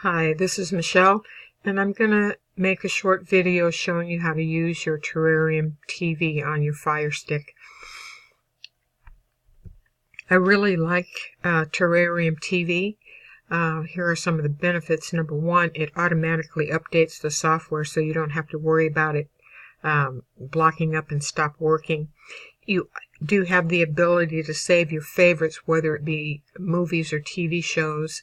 Hi, this is Michelle, and I'm going to make a short video showing you how to use your Terrarium TV on your Fire Stick. I really like Terrarium TV. Here are some of the benefits. Number one, it automatically updates the software so you don't have to worry about it blocking up and stop working. You do have the ability to save your favorites, whether it be movies or TV shows.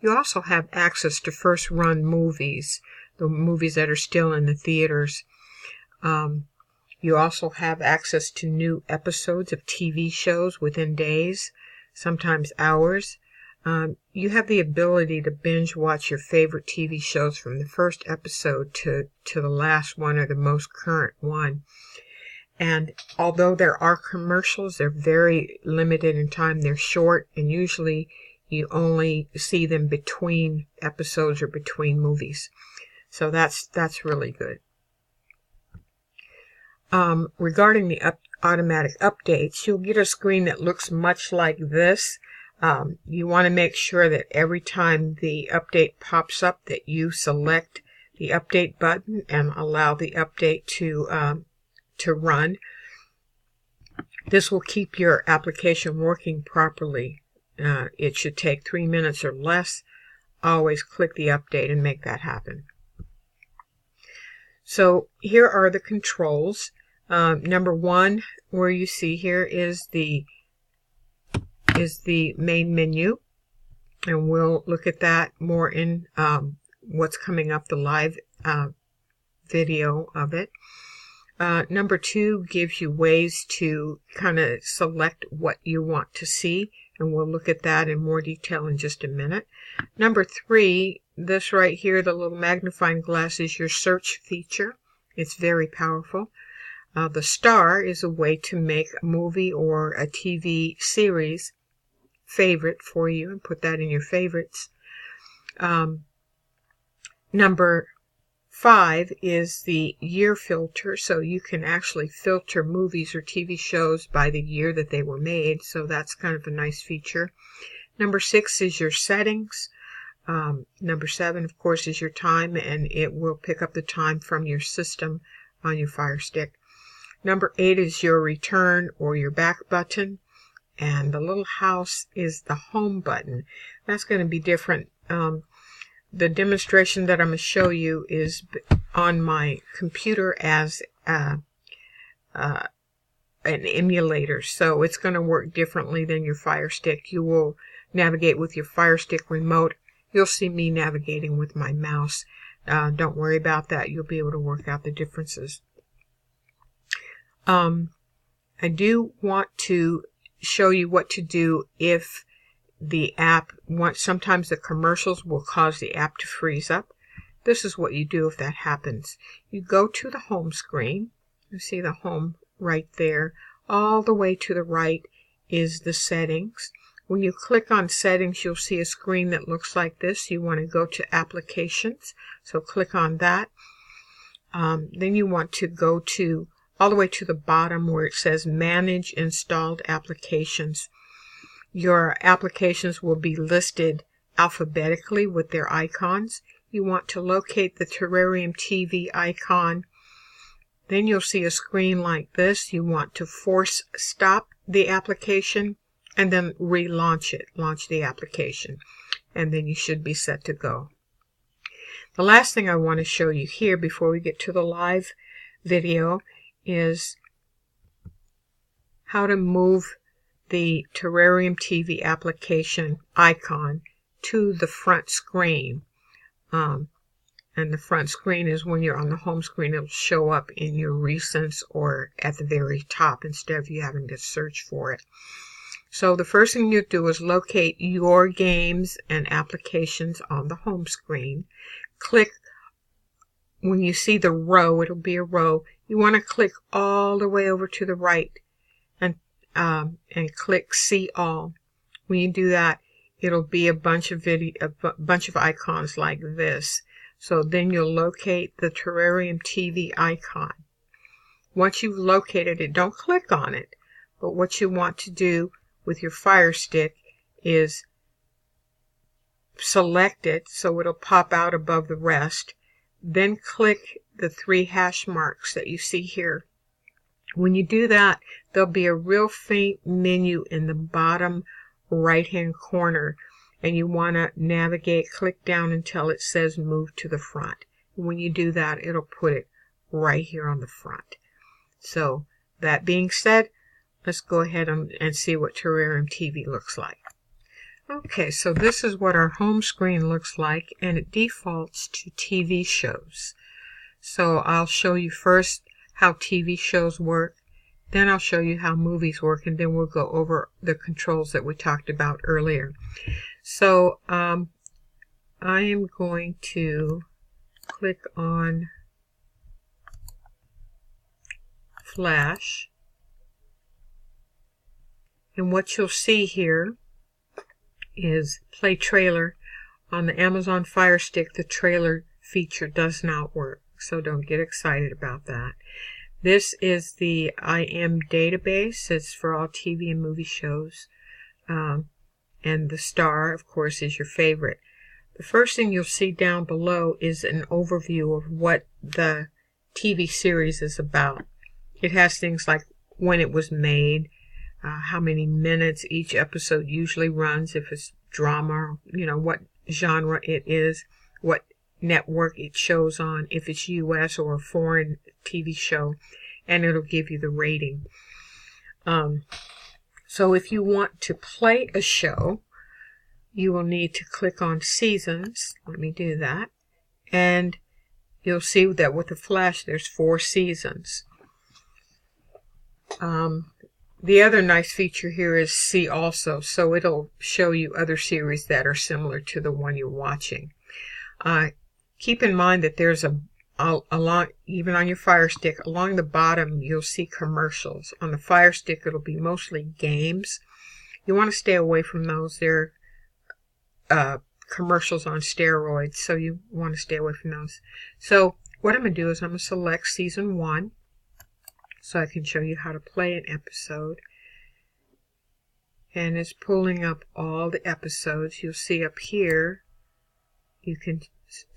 You also have access to first-run movies, the movies that are still in the theaters. You also have access to new episodes of TV shows within days, sometimes hours. You have the ability to binge watch your favorite TV shows from the first episode to the last one or the most current one. And although there are commercials, they're very limited in time. They're short, and usually you only see them between episodes or between movies. So that's really good. Regarding the automatic updates, you'll get a screen that looks much like this. You want to make sure that every time the update pops up that you select the update button and allow the update to run. This will keep your application working properly. It should take 3 minutes or less. Always click the update and make that happen. So here are the controls. Number one, where you see here is the main menu, and we'll look at that more in what's coming up, the live video of it. Number two gives you ways to kind of select what you want to see, and we'll look at that in more detail in just a minute. Number three, this right here, the little magnifying glass, is your search feature. It's very powerful. The star is a way to make a movie or a TV series favorite for you and put that in your favorites. Number 5 is the year filter, so you can actually filter movies or TV shows by the year that they were made, so that's kind of a nice feature. Number 6 is your settings. Number 7, of course, is your time, and it will pick up the time from your system on your Fire Stick. Number 8 is your return or your back button, and the little house is the home button. That's going to be different. The demonstration that I'm going to show you is on my computer as an emulator, so it's going to work differently than your Fire Stick. You will navigate with your Fire Stick remote. You'll see me navigating with my mouse. Don't worry about that. You'll be able to work out the differences. I do want to show you what to do if the app, sometimes the commercials will cause the app to freeze up. This is what you do if that happens. You go to the home screen. You see the home right there. All the way to the right is the settings. When you click on settings, you'll see a screen that looks like this. You want to go to applications, so click on that. Then you want to go to all the way to the bottom where it says manage installed applications. Your applications will be listed alphabetically with their icons. You want to locate the Terrarium TV icon. Then you'll see a screen like this. You want to force stop the application and then relaunch it. Launch the application. And then you should be set to go. The last thing I want to show you here before we get to the live video is how to move the Terrarium TV application icon to the front screen. And the front screen is when you're on the home screen, it'll show up in your recents or at the very top instead of you having to search for it. So the first thing you do is locate your games and applications on the home screen. Click, when you see the row, it'll be a row. You want to click all the way over to the right and click See All. When you do that, it'll be a bunch of icons like this. So then you'll locate the Terrarium TV icon. Once you've located it, don't click on it. But what you want to do with your Fire Stick is select it so it'll pop out above the rest. Then click the 3 hash marks that you see here. When you do that, there'll be a real faint menu in the bottom right-hand corner, and you want to navigate, click down until it says move to the front. When you do that, it'll put it right here on the front. So that being said, let's go ahead and see what Terrarium TV looks like. Okay, so this is what our home screen looks like, and it defaults to TV shows. So I'll show you first how TV shows work, then I'll show you how movies work, and then we'll go over the controls that we talked about earlier. So I am going to click on Flash, and what you'll see here is play trailer. On the Amazon Fire Stick, the trailer feature does not work, so don't get excited about that. This is the IM database. It's for all TV and movie shows. And the star, of course, is your favorite. The first thing you'll see down below is an overview of what the TV series is about. It has things like when it was made, how many minutes each episode usually runs, if it's drama, what genre it is, what network it shows on, if it's US or a foreign TV show, and it'll give you the rating. So if you want to play a show, you will need to click on seasons. Let me do that. And you'll see that with the Flash, there's 4 seasons. The other nice feature here is See Also, so it'll show you other series that are similar to the one you're watching. Keep in mind that there's along, even on your Fire Stick, along the bottom you'll see commercials. On the Fire Stick it'll be mostly games. You want to stay away from those. They're commercials on steroids, so you want to stay away from those. So what I'm going to do is I'm going to select Season 1. So I can show you how to play an episode. And it's pulling up all the episodes. You'll see up here, you can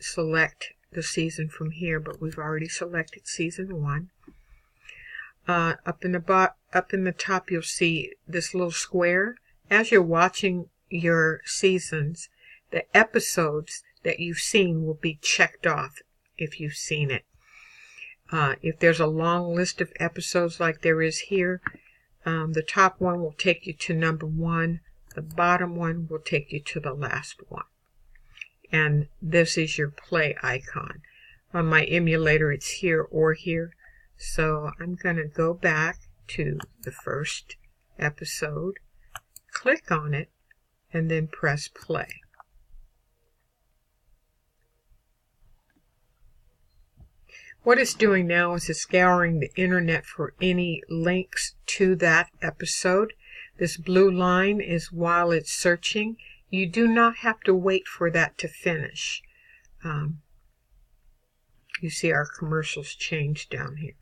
select the season from here, but we've already selected Season 1. Up in the top, you'll see this little square. As you're watching your seasons, the episodes that you've seen will be checked off if you've seen it. If there's a long list of episodes like there is here, the top one will take you to number 1. The bottom one will take you to the last one. And this is your play icon. On my emulator, it's here or here. So I'm going to go back to the first episode, click on it, and then press play. What it's doing now is it's scouring the internet for any links to that episode. This blue line is while it's searching. You do not have to wait for that to finish. You see our commercials change down here.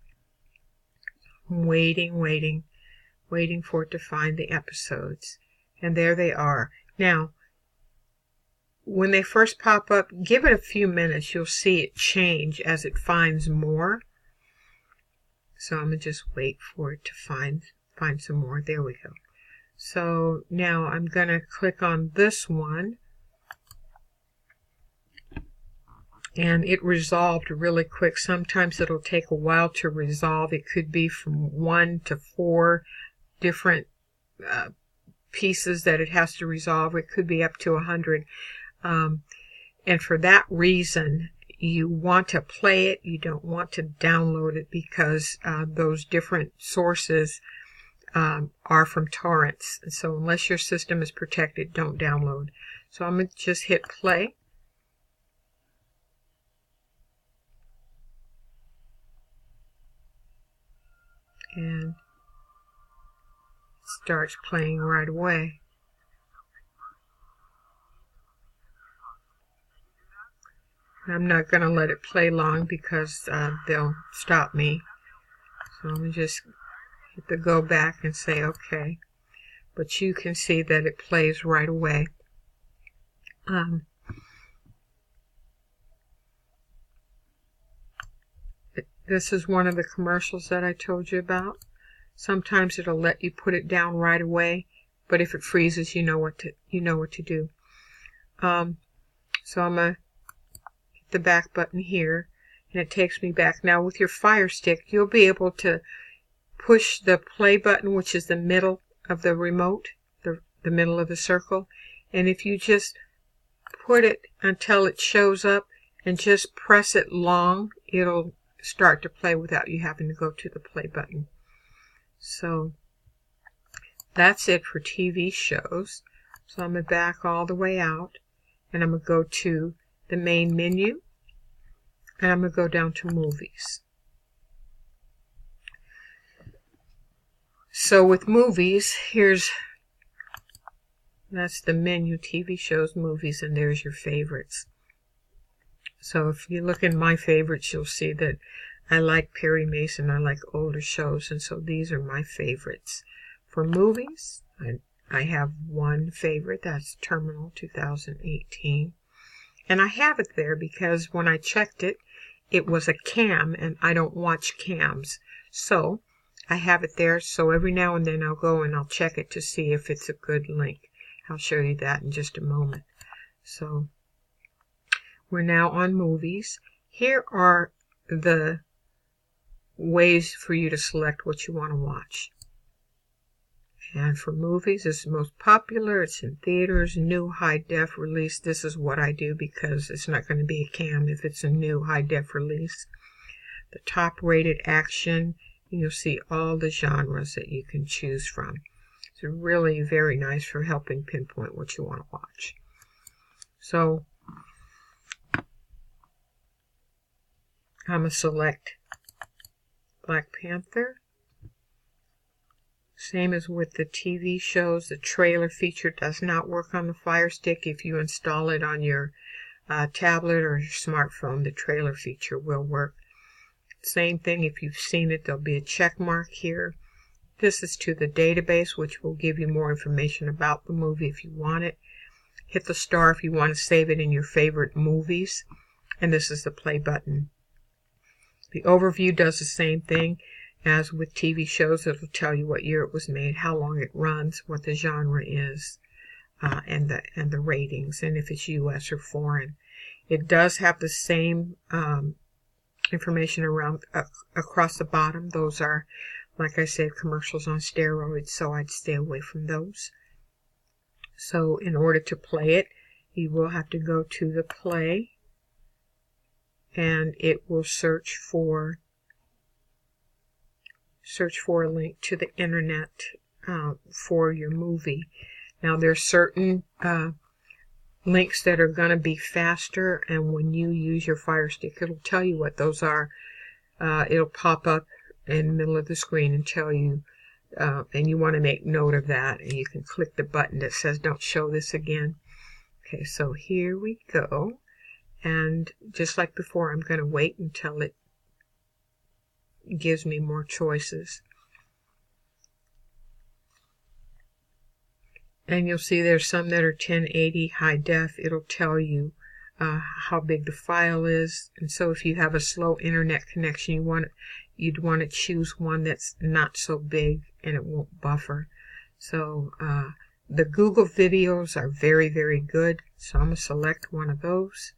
I'm waiting for it to find the episodes. And there they are. Now, when they first pop up, give it a few minutes. You'll see it change as it finds more. So I'm going to just wait for it to find some more. There we go. So now I'm going to click on this one. And it resolved really quick. Sometimes it'll take a while to resolve. It could be from 1 to 4 different pieces that it has to resolve. It could be up to 100. And for that reason, you want to play it. You don't want to download it because those different sources are from torrents. So unless your system is protected, don't download. So I'm going to just hit play. And it starts playing right away. I'm not going to let it play long because they'll stop me. So I'm going to just hit the go back and say OK. But you can see that it plays right away. This is one of the commercials that I told you about. Sometimes it'll let you put it down right away, but if it freezes, you know what to do. So I'm gonna hit the back button here, and it takes me back. Now with your Fire Stick, you'll be able to push the play button, which is the middle of the remote, the middle of the circle, and if you just put it until it shows up and just press it long, it'll start to play without you having to go to the play button. So that's it for TV shows. So I'm going to back all the way out, and I'm going to go to the main menu, and I'm going to go down to movies. So with movies, that's the menu, TV shows, movies, and there's your favorites. So if you look in my favorites, you'll see that I like Perry Mason, I like older shows, and so these are my favorites. For movies, I have one favorite, that's Terminal 2018. And I have it there because when I checked it, it was a cam, and I don't watch cams. So I have it there, so every now and then I'll go and I'll check it to see if it's a good link. I'll show you that in just a moment. So we're now on movies. Here are the ways for you to select what you want to watch. And for movies, it's the most popular. It's in theaters, new high-def release. This is what I do because it's not going to be a cam if it's a new high-def release. The top-rated action, you'll see all the genres that you can choose from. It's really very nice for helping pinpoint what you want to watch. So I'm going to select Black Panther. Same as with the TV shows, the trailer feature does not work on the Fire Stick. If you install it on your tablet or your smartphone, the trailer feature will work. Same thing, if you've seen it, there'll be a check mark here. This is to the database, which will give you more information about the movie if you want it. Hit the star if you want to save it in your favorite movies. And this is the play button. The overview does the same thing as with TV shows. It'll tell you what year it was made, how long it runs, what the genre is, and the ratings, and if it's U.S. or foreign. It does have the same information around across the bottom. Those are, like I said, commercials on steroids, so I'd stay away from those. So in order to play it, you will have to go to the play, and it will search for a link to the internet for your movie. Now there's certain links that are going to be faster, and when you use your Fire Stick, it'll tell you what those are. It'll pop up in the middle of the screen and tell you, and you want to make note of that, and you can click the button that says don't show this again. Okay, so here we go, and just like before, I'm going to wait until it gives me more choices. And you'll see there's some that are 1080 high def. It'll tell you how big the file is, and so if you have a slow internet connection, you'd want to choose one that's not so big and it won't buffer. So the Google videos are very, very good, so I'm going to select one of those.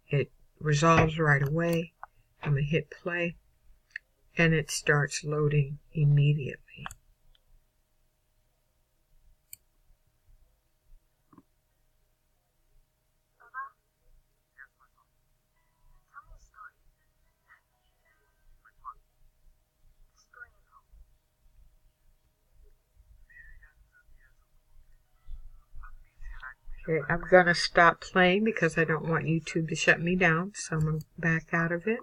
It resolves right away. I'm going to hit play, and it starts loading immediately. Okay, I'm going to stop playing because I don't want YouTube to shut me down, so I'm going to back out of it.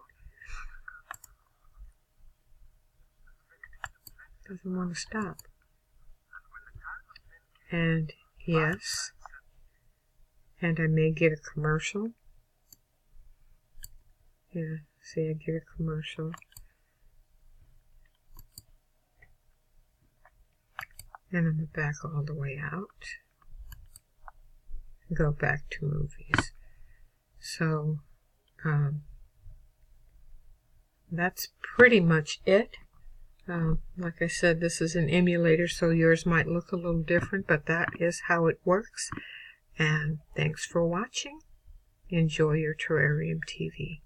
Doesn't want to stop. And yes. And I may get a commercial. Yeah, see, I get a commercial. And I'm going to back all the way out. go back to movies. So that's pretty much it. Like I said, this is an emulator, so yours might look a little different, but that is how it works. And thanks for watching. Enjoy your Terrarium TV.